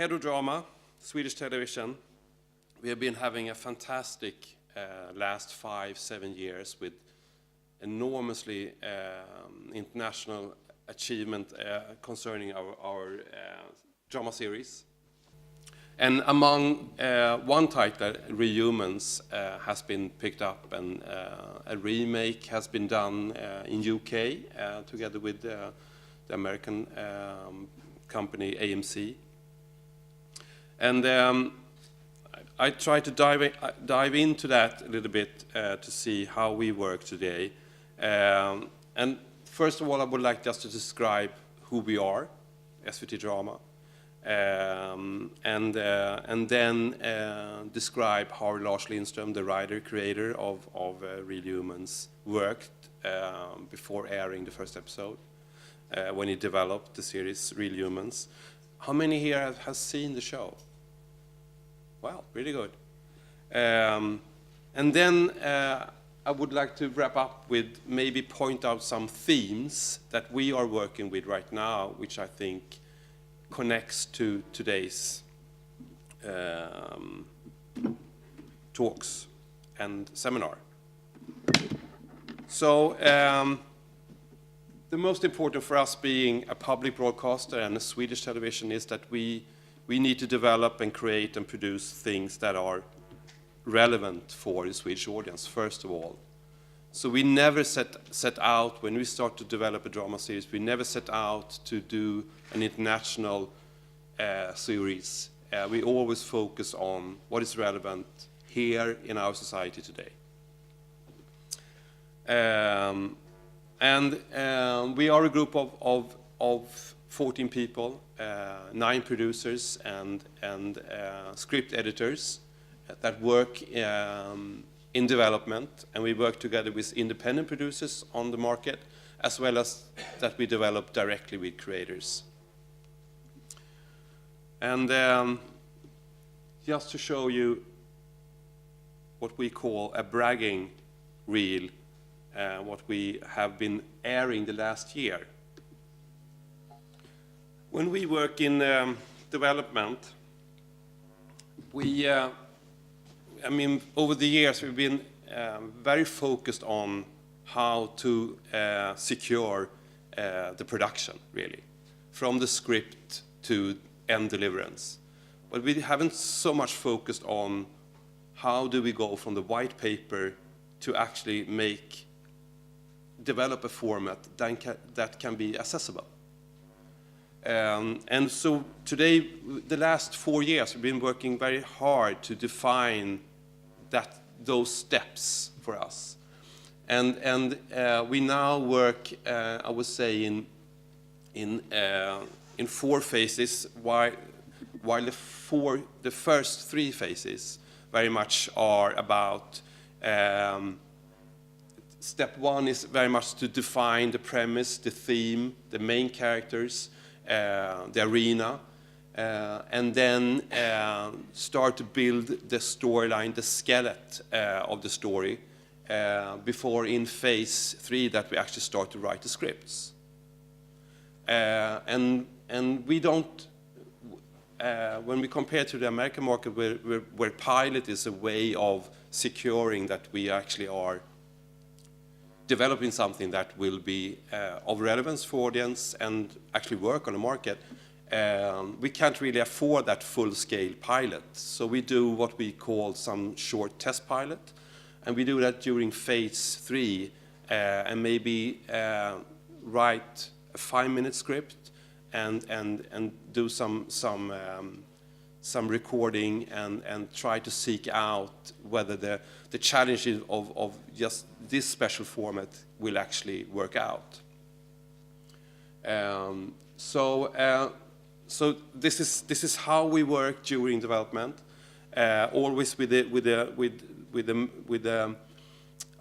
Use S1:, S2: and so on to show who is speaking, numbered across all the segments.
S1: head of drama, Swedish television, we have been having a fantastic last 5-7 years with enormously international achievement concerning our drama series. And among one title, Rehumans, has been picked up, and a remake has been done in UK together with the American company AMC. And I try to dive into that a little bit to see how we work today. And first of all, I would like just to describe who we are, SVT Drama. And then describe how Lars Lindström, the writer-creator of Real Humans, worked before airing the first episode, when he developed the series Real Humans. How many here have seen the show? Well, really good. And then I would like to wrap up with maybe point out some themes that we are working with right now, which I think connects to today's talks and seminar. So the most important for us being a public broadcaster and a Swedish television is that we need to develop and create and produce things that are relevant for the Swedish audience, first of all. So we never set out, when we start to develop a drama series, we never set out to do an international series. We always focus on what is relevant here in our society today. And we are a group of 14 people, 9 producers and script editors that work in development, and we work together with independent producers on the market, as well as that we develop directly with creators. And just to show you what we call a bragging reel, what we have been airing the last year. When we work in development, I mean, over the years, we've been very focused on how to secure the production, really, from the script to end deliverance. But we haven't so much focused on how do we go from the white paper to actually develop a format that can be accessible. And so today, the last 4 years, we've been working very hard to define those steps for us. And we now work, I would say, in 4 phases, while the first 3 phases very much are about step 1 is very much to define the premise, the theme, the main characters, the arena, and then start to build the storyline, the skeleton of the story, before in phase 3 that we actually start to write the scripts. And we don't, when we compare to the American market, where pilot is a way of securing that we actually are developing something that will be of relevance for audience and actually work on the market, we can't really afford that full-scale pilot. So we do what we call some short test pilot, and we do that during phase 3, and maybe write a 5-minute script and do some recording and try to seek out whether the challenges of just this special format will actually work out. So this is how we work during development, always with the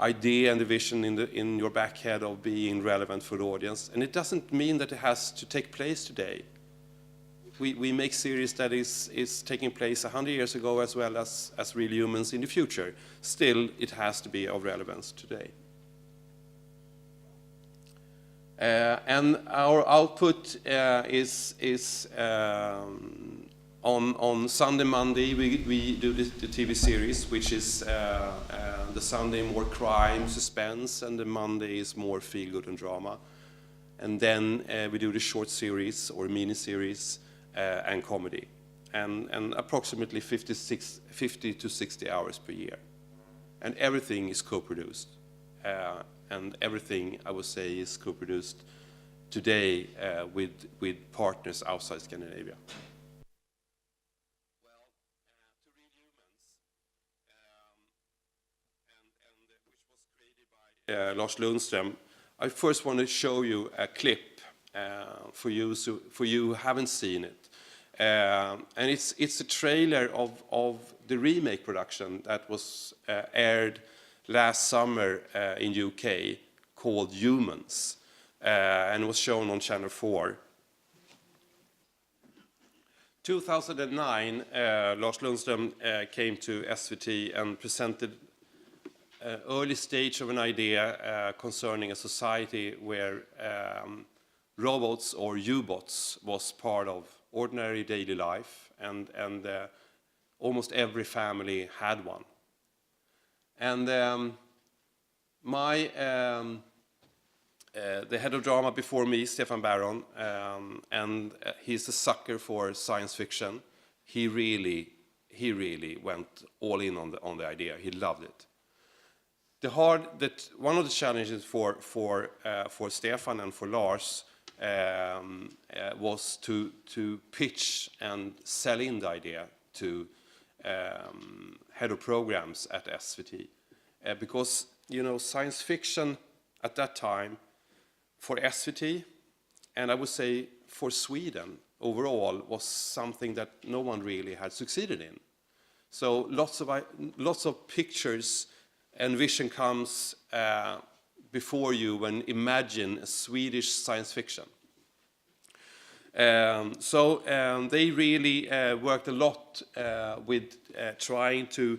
S1: idea and the vision in your back head of being relevant for the audience. And it doesn't mean that it has to take place today. We make series that is taking place 100 years ago as well as Real Humans in the future. Still, it has to be of relevance today. And our output is On Sunday, Monday, we do the TV series, which is the Sunday more crime, suspense, and the Monday is more feel-good and drama. And then we do the short series or mini-series and comedy. And approximately 50 to 60 hours per year. And everything is co-produced. And everything, I would say, is co-produced today with partners outside Scandinavia. Lars Lundström, I first want to show you a clip for you who haven't seen it. And it's a trailer of the remake production that was aired last summer in UK called Humans, and was shown on Channel 4. 2009, Lars Lundström came to SVT and presented early stage of an idea concerning a society where robots or U-bots was part of ordinary daily life, and almost every family had one. And the head of drama before me, Stefan Baron, and he's a sucker for science fiction. He really went all in on the idea. He loved it. One of the challenges for Stefan and for Lars was to pitch and sell in the idea to head of programs at SVT, because science fiction at that time for SVT, and I would say for Sweden overall, was something that no one really had succeeded in. So lots of pictures and vision comes before you when imagine a Swedish science fiction. So they really worked a lot with trying to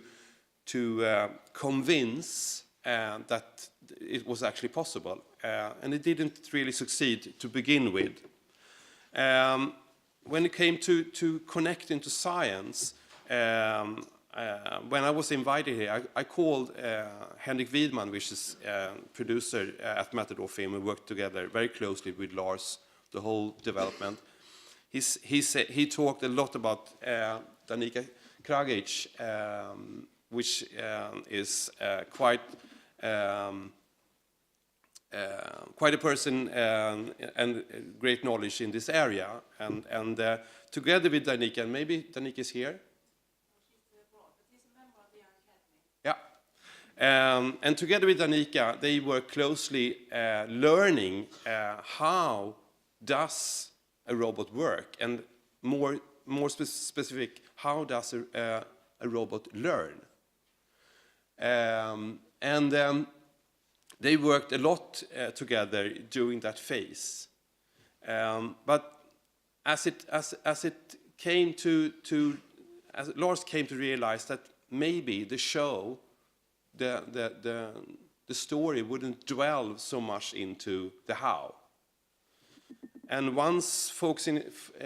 S1: convince that it was actually possible, and it didn't really succeed to begin with. When it came to connecting to science, when I was invited here, I called Henrik Widman, which is producer at Matador Film, and worked together very closely with Lars, the whole development. He talked a lot about Danica Kragic, which is quite a person and great knowledge in this area. And together with Danica, and maybe Danica is here. Yeah, and together with Danica, they were closely learning how does a robot work, and more specific, how does a robot learn? And they worked a lot together during that phase. But as Lars came to realize that maybe the show, the story wouldn't dwell so much into the how. And once folks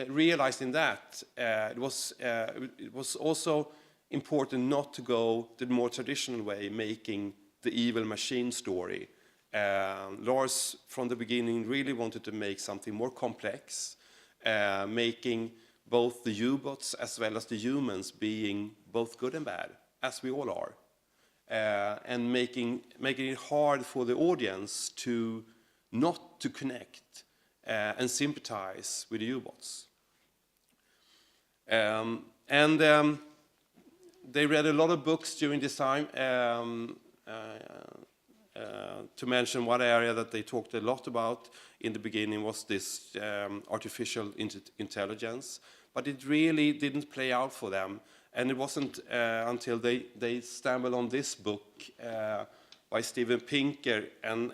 S1: realizing that, it was also important not to go the more traditional way, making the evil machine story. Lars, from the beginning, really wanted to make something more complex, making both the U-bots as well as the humans being both good and bad, as we all are. And making it hard for the audience to not to connect and sympathize with the U-bots. And they read a lot of books during this time. To mention one area that they talked a lot about in the beginning was this artificial intelligence, but it really didn't play out for them. And it wasn't until they stumbled on this book by Steven Pinker, and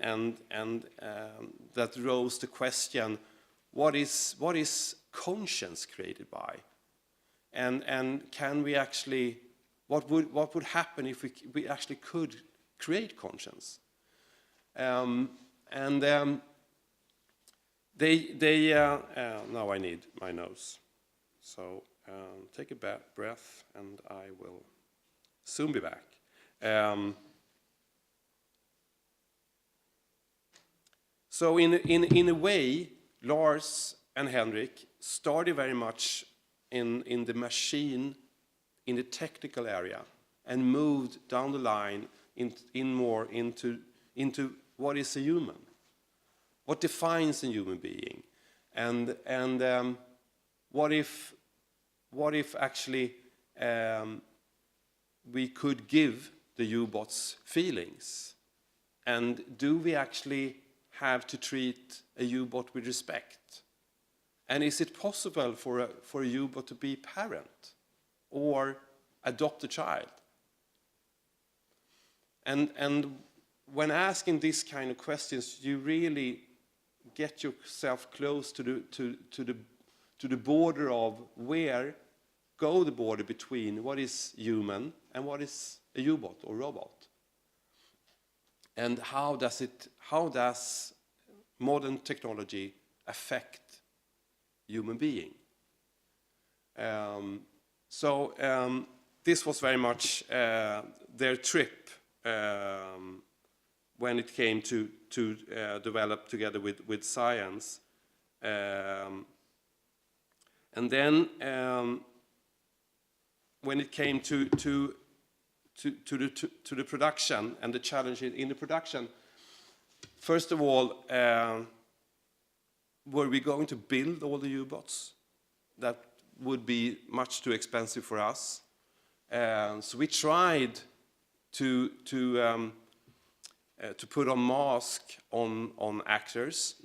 S1: that rose the question: what is conscience created by? And can we actually, what would happen if we actually could create conscience? Now I need my nose. So take a breath, and I will soon be back. So in a way, Lars and Henrik started very much in the machine, in the technical area, and moved down the line in more into what is a human, what defines a human being, and what if actually we could give the U-boats feelings, and do we actually have to treat a U-boat with respect? And is it possible for a U-boat to be a parent or adopt a child? And when asking these kind of questions, you really get yourself close to the border of where go the border between what is human and what is a U-boat or robot. And how does modern technology affect human being? This was very much their trip when it came to develop together with science. And then when it came to the production and the challenge in the production, first of all, were we going to build all the U-boats? That would be much too expensive for us. So we tried to put a mask on actors,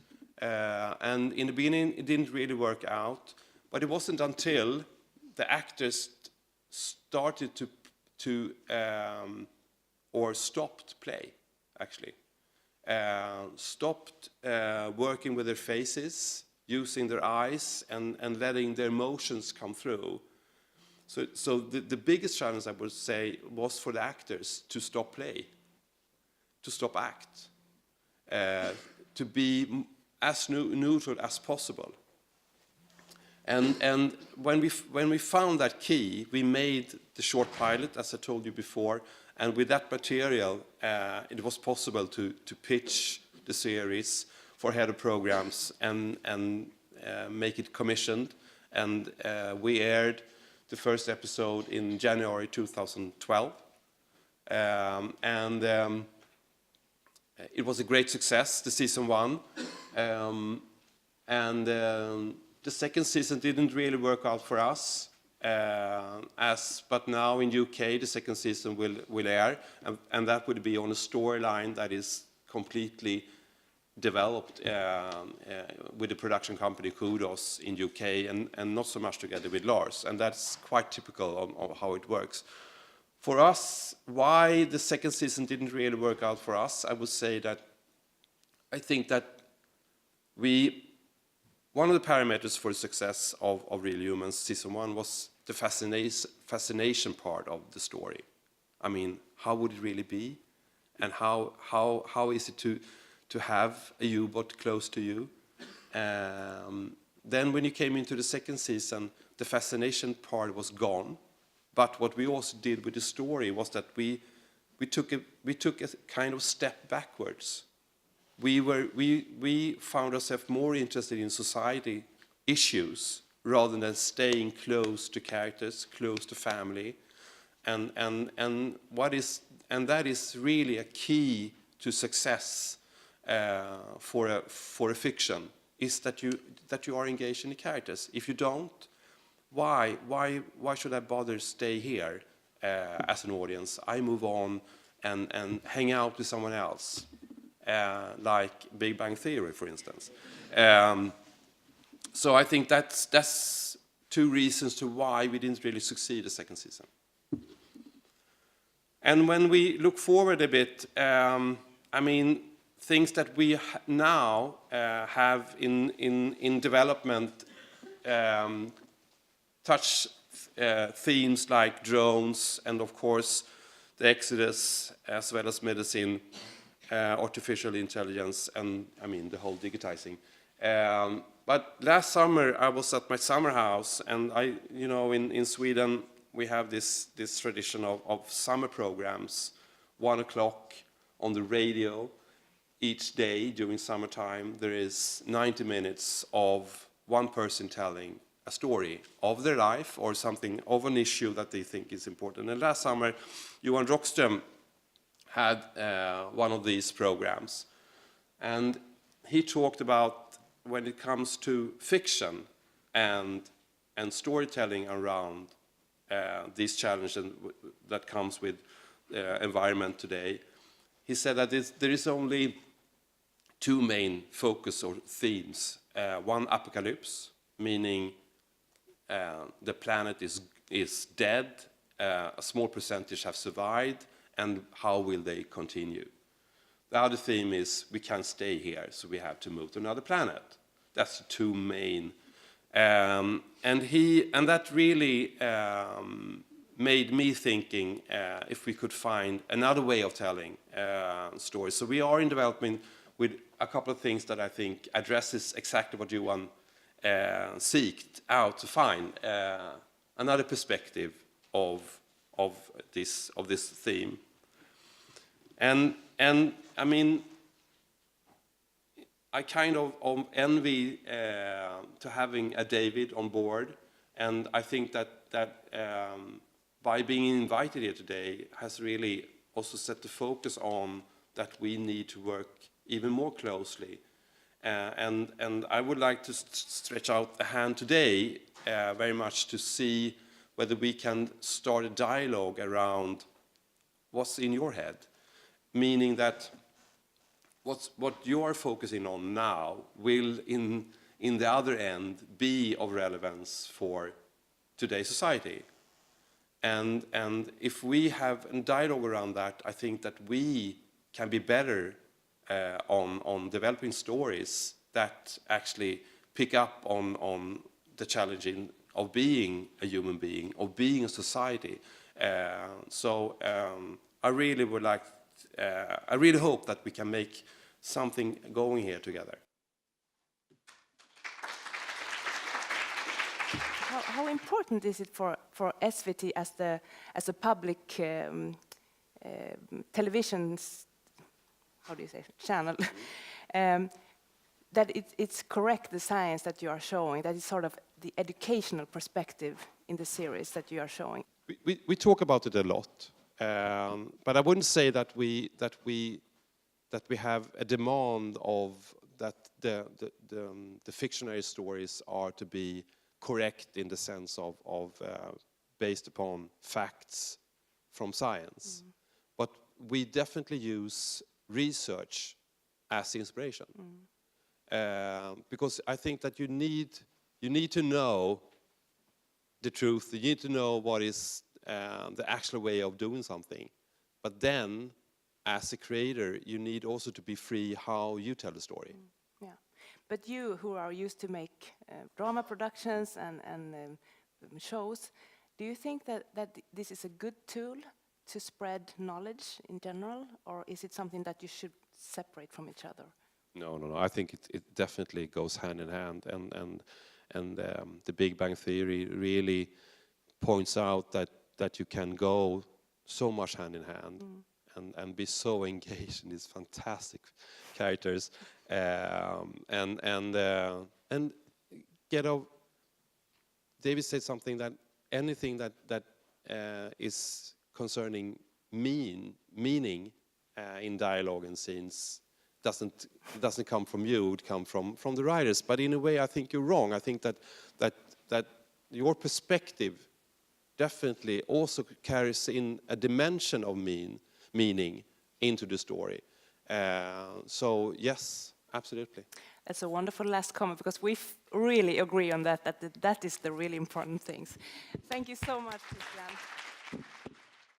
S1: and in the beginning it didn't really work out. But it wasn't until the actors started or stopped play, actually. Stopped working with their faces, using their eyes, and letting their emotions come through. So the biggest challenge, I would say, was for the actors to stop play, to stop act, to be as neutral as possible. And when we found that key, we made the short pilot, as I told you before, and with that material, it was possible to pitch the series for head of programs and make it commissioned. And we aired the first episode in January 2012. It was a great success, the season 1. The second season didn't really work out for us, but now in UK the second season will air, and that would be on a storyline that is completely developed with the production company Kudos in UK, and not so much together with Lars, and that's quite typical of how it works. For us, why the second season didn't really work out for us, I would say that I think that one of the parameters for the success of Real Humans season 1 was the fascination part of the story. I mean, how would it really be, and how is it to have a U-boat close to you? Then when you came into the second season, the fascination part was gone. But what we also did with the story was that we took a kind of step backwards. We found ourselves more interested in society issues rather than staying close to characters, close to family, and that is really a key to success for a fiction, is that you are engaged in the characters. If you don't, why should I bother stay here as an audience? I move on and hang out with someone else. Like Big Bang Theory, for instance. So I think that's two reasons to why we didn't really succeed the second season. And when we look forward a bit, I mean, things that we now have in development touch themes like drones, and of course the Exodus, as well as medicine, artificial intelligence, and I mean the whole digitizing. But last summer I was at my summer house, and in Sweden we have this tradition of summer programs, 1 o'clock on the radio. Each day during summertime there is 90 minutes of one person telling a story of their life or something of an issue that they think is important. And last summer Johan Rockström had one of these programs, and he talked about when it comes to fiction and storytelling around these challenges that comes with environment today. He said that there is only two main focus or themes. One, apocalypse, meaning the planet is dead, a small percentage have survived, and how will they continue? The other theme is we can't stay here, so we have to move to another planet. That's the two main. And that really made me thinking if we could find another way of telling stories. So we are in development with a couple of things that I think addresses exactly what Johan seeked out to find, another perspective of this theme. And I mean, I kind of envy to having a David on board, and I think that by being invited here today has really also set the focus on that we need to work even more closely. And I would like to stretch out a hand today very much to see whether we can start a dialogue around what's in your head, meaning that what you are focusing on now will in the other end be of relevance for today's society. And if we have a dialogue around that, I think that we can be better on developing stories that actually pick up on the challenge of being a human being, of being a society. So I really would like, I really hope that we can make something going here together.
S2: How important is it for SVT as a public television, how do you say, channel, that it's correct, the science that you are showing, that is sort of the educational perspective in the series that you are showing?
S1: We talk about it a lot, but I wouldn't say that we have a demand of that the fictionary stories are to be correct in the sense of based upon facts from science. But we definitely use research as inspiration. Because I think that you need to know the truth, you need to know what is the actual way of doing something. But then, as a creator, you need also to be free how you tell the story.
S2: Yeah, but you who are used to make drama productions and shows, do you think that this is a good tool to spread knowledge in general, or is it something that you should separate from each other?
S1: No. I think it definitely goes hand in hand, and the Big Bang Theory really points out that you can go so much hand in hand and be so engaged in these fantastic characters, and get out. David said something that anything that is concerning meaning in dialogue and scenes doesn't come from you, it comes from the writers. But in a way, I think you're wrong. I think that your perspective definitely also carries in a dimension of meaning into the story. So yes, absolutely.
S2: That's a wonderful last comment, because we really agree on that is the really important things. Thank you so much, Christian.